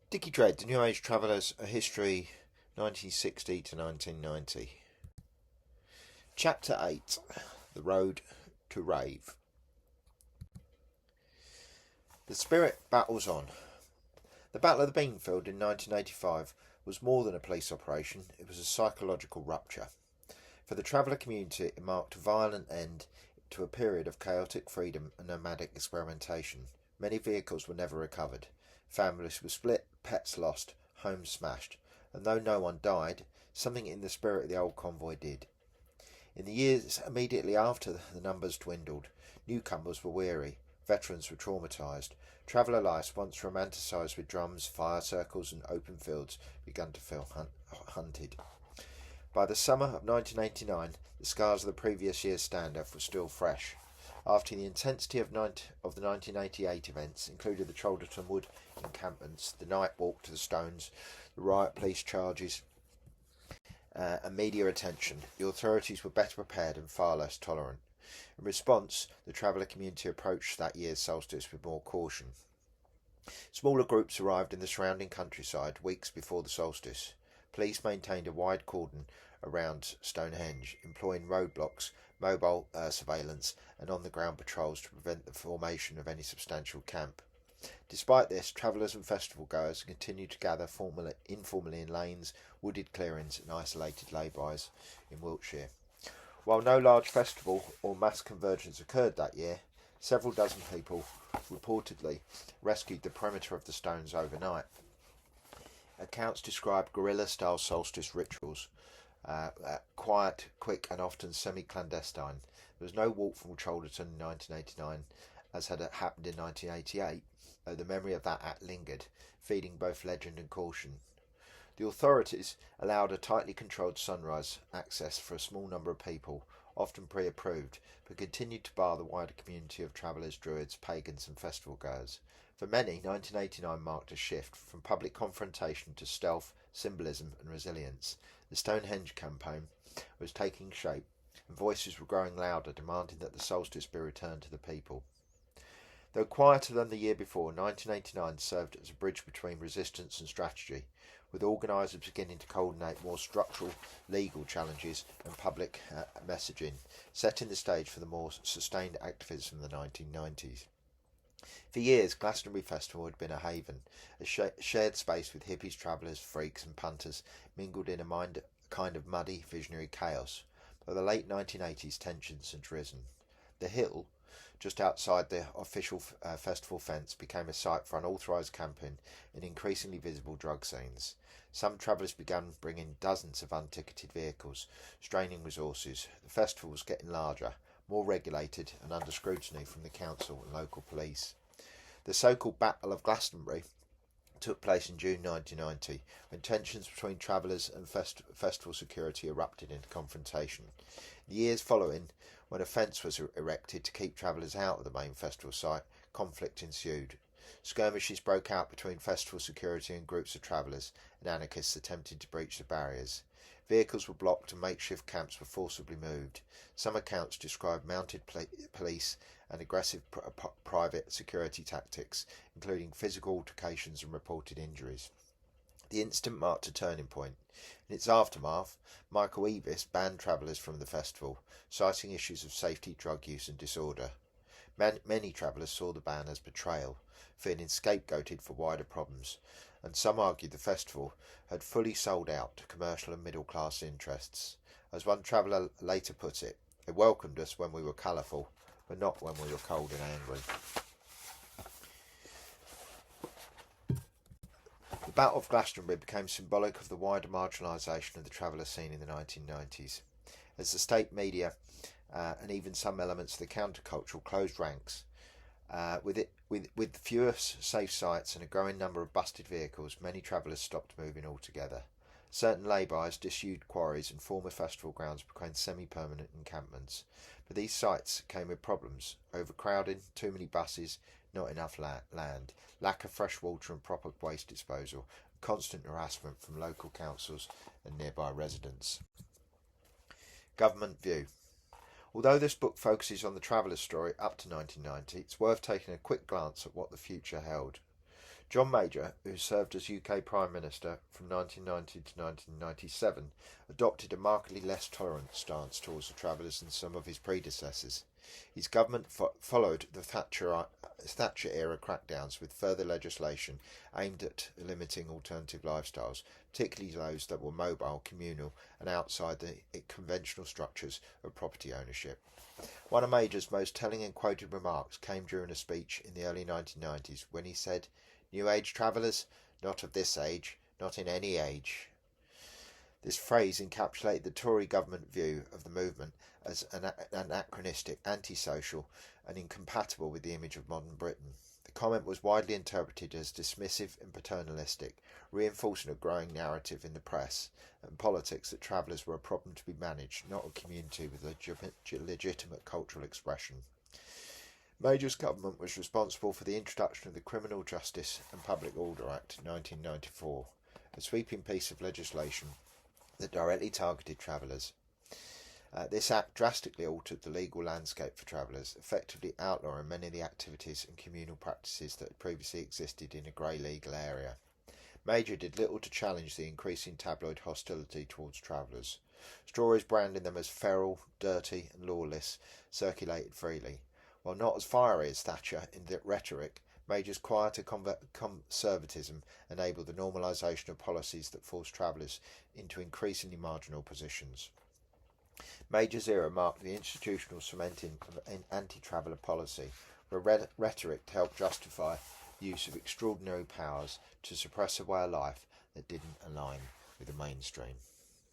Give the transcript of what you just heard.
Dickie Dread, The New Age Travellers, A History 1960 to 1990. Chapter 8, The Road to Rave. The spirit battles on. The Battle of the Beanfield in 1985 was more than a police operation, it was a psychological rupture. For the traveller community, it marked a violent end to a period of chaotic freedom and nomadic experimentation. Many vehicles were never recovered. Families were split, pets lost, homes smashed, and though no one died, something in the spirit of the old convoy did. In the years immediately after, the numbers dwindled. Newcomers were weary, veterans were traumatised. Traveller lives, once romanticised with drums, fire circles and open fields, began to feel hunted. By the summer of 1989, the scars of the previous year's standoff were still fresh. After the intensity of the 1988 events included the Cholderton Wood encampments, the night walk to the Stones, the riot police charges, and media attention, the authorities were better prepared and far less tolerant. In response, the traveller community approached that year's solstice with more caution. Smaller groups arrived in the surrounding countryside weeks before the solstice. Police maintained a wide cordon around Stonehenge, employing roadblocks, mobile surveillance and on-the-ground patrols to prevent the formation of any substantial camp. Despite this, travellers and festival goers continued to gather informally in lanes, wooded clearings and isolated lay-bys in Wiltshire. While no large festival or mass convergence occurred that year, several dozen people reportedly rescued the perimeter of the stones overnight. Accounts describe guerrilla-style solstice rituals, quiet, quick and often semi-clandestine. There was no walk from Cholderton in 1989, as had happened in 1988, though the memory of that act lingered, feeding both legend and caution. The authorities allowed a tightly controlled sunrise access for a small number of people, often pre-approved, but continued to bar the wider community of travellers, druids, pagans and festival goers. For many, 1989 marked a shift from public confrontation to stealth, symbolism and resilience. The Stonehenge campaign was taking shape, and voices were growing louder, demanding that the solstice be returned to the people. Though quieter than the year before, 1989 served as a bridge between resistance and strategy, with organisers beginning to coordinate more structural legal challenges and public messaging, setting the stage for the more sustained activism of the 1990s. For years, Glastonbury Festival had been a haven, a shared space with hippies, travellers, freaks and punters mingled in a kind of muddy, visionary chaos. By the late 1980s, tensions had risen. The Hill, just outside the official festival fence, became a site for unauthorised camping and increasingly visible drug scenes. Some travellers began bringing dozens of unticketed vehicles, straining resources. The festival was getting larger, more regulated and under scrutiny from the council and local police. The so-called Battle of Glastonbury took place in June 1990, when tensions between travellers and festival security erupted into confrontation. In the years following, when a fence was erected to keep travellers out of the main festival site, conflict ensued. Skirmishes broke out between festival security and groups of travellers, and anarchists attempted to breach the barriers. Vehicles were blocked and makeshift camps were forcibly moved. Some accounts describe mounted police and aggressive private security tactics, including physical altercations and reported injuries. The incident marked a turning point. In its aftermath, Michael Eavis banned travellers from the festival, citing issues of safety, drug use and disorder. Many travellers saw the ban as betrayal, feeling scapegoated for wider problems, and some argued the festival had fully sold out to commercial and middle-class interests. As one traveller later put it, "They welcomed us when we were colourful, but not when we were cold and angry." The Battle of Glastonbury became symbolic of the wider marginalisation of the traveller scene in the 1990s. As the state media and even some elements of the countercultural closed ranks, with fewer safe sites and a growing number of busted vehicles, many travellers stopped moving altogether. Certain lay-bys, disused quarries and former festival grounds became semi-permanent encampments. But these sites came with problems: overcrowding, too many buses, not enough land, lack of fresh water and proper waste disposal, and constant harassment from local councils and nearby residents. Government view. Although this book focuses on the traveller's story up to 1990, it's worth taking a quick glance at what the future held. John Major, who served as UK Prime Minister from 1990 to 1997, adopted a markedly less tolerant stance towards the travellers than some of his predecessors. His government followed the Thatcher-era crackdowns with further legislation aimed at limiting alternative lifestyles, particularly those that were mobile, communal and outside the conventional structures of property ownership. One of Major's most telling and quoted remarks came during a speech in the early 1990s when he said, "New Age travellers, not of this age, not in any age." This phrase encapsulated the Tory government view of the movement as anachronistic, antisocial and incompatible with the image of modern Britain. The comment was widely interpreted as dismissive and paternalistic, reinforcing a growing narrative in the press and politics that travellers were a problem to be managed, not a community with legitimate cultural expression. Major's government was responsible for the introduction of the Criminal Justice and Public Order Act 1994, a sweeping piece of legislation that directly targeted travellers. This act drastically altered the legal landscape for travellers, effectively outlawing many of the activities and communal practices that had previously existed in a grey legal area. Major did little to challenge the increasing tabloid hostility towards travellers. Stories branding them as feral, dirty and lawless circulated freely. While not as fiery as Thatcher in the rhetoric, Major's quieter conservatism enabled the normalisation of policies that forced travellers into increasingly marginal positions. Major's era marked the institutional cementing of an anti-traveller policy, where rhetoric helped justify the use of extraordinary powers to suppress a way of life that didn't align with the mainstream.